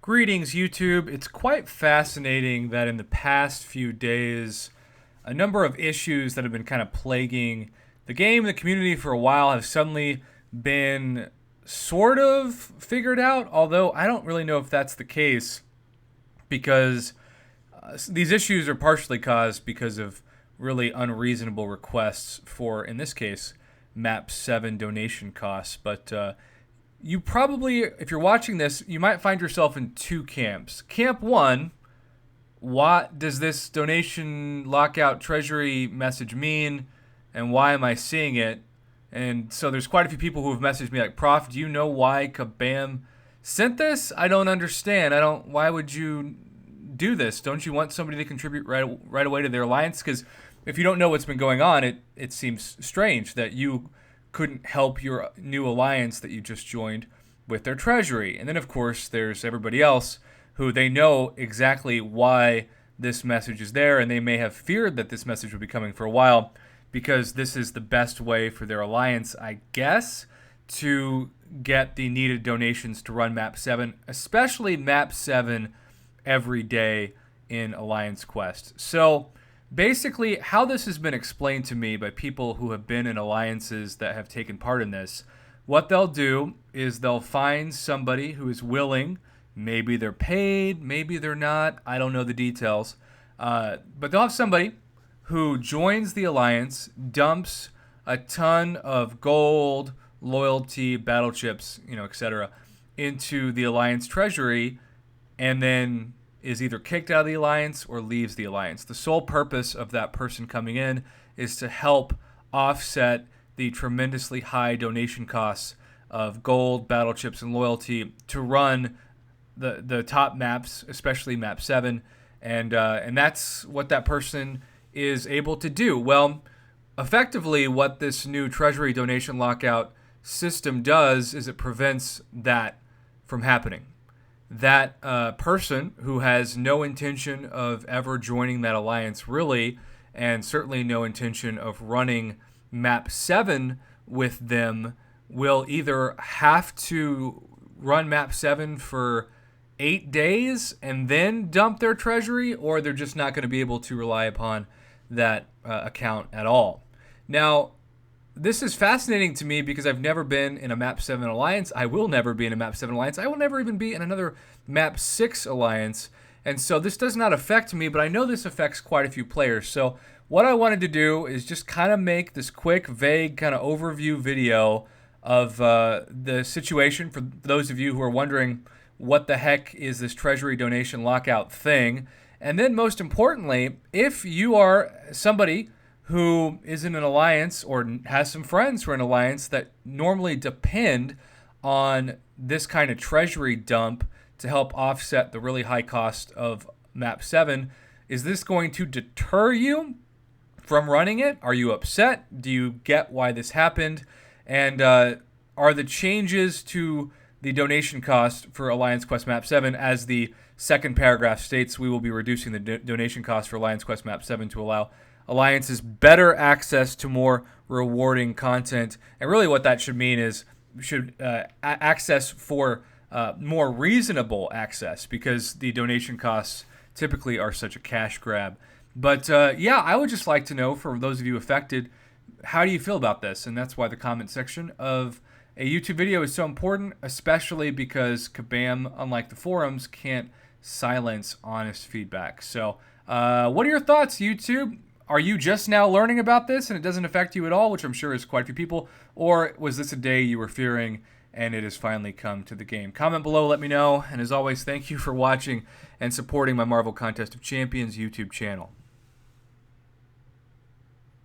Greetings, YouTube. It's quite fascinating that in the past few days, a number of issues that have been kind of plaguing the game and the community for a while have suddenly been sort of figured out, although I don't really know if that's the case because these issues are partially caused because of really unreasonable requests for, in this case, Map 7 donation costs. But you probably, if you're watching this, you might find yourself in two camps. Camp 1, what does this donation lockout treasury message mean, and why am I seeing it? And so there's quite a few people who have messaged me like, Prof, do you know why Kabam sent this? I don't understand. Why would you do this? Don't you want somebody to contribute right away to their alliance? Because if you don't know what's been going on, it seems strange that you couldn't help your new alliance that you just joined with their treasury. And then, of course, there's everybody else who they know exactly why this message is there, and they may have feared that this message would be coming for a while because this is the best way for their alliance, I guess, to get the needed donations to run Map 7, especially Map 7 every day in Alliance Quest. So basically, how this has been explained to me by people who have been in alliances that have taken part in this, what they'll do is they'll find somebody who is willing. Maybe they're paid, maybe they're not. I don't know the details. But they'll have somebody who joins the alliance, dumps a ton of gold, loyalty, battle chips, etc., into the alliance treasury, and then is either kicked out of the alliance or leaves the alliance. The sole purpose of that person coming in is to help offset the tremendously high donation costs of gold, battle chips, and loyalty to run the top maps, especially Map 7, and that's what that person is able to do. Well, effectively, what this new Treasury donation lockout system does is it prevents that from happening. That person who has no intention of ever joining that alliance, really, and certainly no intention of running Map 7 with them, will either have to run Map 7 for 8 days and then dump their treasury, or they're just not going to be able to rely upon that account at all. Now, this is fascinating to me because I've never been in a Map 7 alliance. I will never be in a Map 7 alliance. I will never even be in another Map 6 alliance. And so this does not affect me, but I know this affects quite a few players. So what I wanted to do is just kind of make this quick, vague kind of overview video of the situation for those of you who are wondering what the heck is this Treasury donation lockout thing. And then most importantly, if you are somebody who is in an alliance or has some friends who are in an alliance that normally depend on this kind of treasury dump to help offset the really high cost of Map 7, is this going to deter you from running it? Are you upset? Do you get why this happened? And are the changes to the donation cost for Alliance Quest Map 7, as the second paragraph states, we will be reducing the donation cost for Alliance Quest Map 7 to allow alliances better access to more rewarding content. And really what that should mean is access for more reasonable access, because the donation costs typically are such a cash grab. But yeah, I would just like to know, for those of you affected, how do you feel about this? And that's why the comment section of a YouTube video is so important, especially because Kabam, unlike the forums, can't silence honest feedback. So what are your thoughts, YouTube? Are you just now learning about this and it doesn't affect you at all, which I'm sure is quite a few people? Or was this a day you were fearing and it has finally come to the game? Comment below, let me know. And as always, thank you for watching and supporting my Marvel Contest of Champions YouTube channel.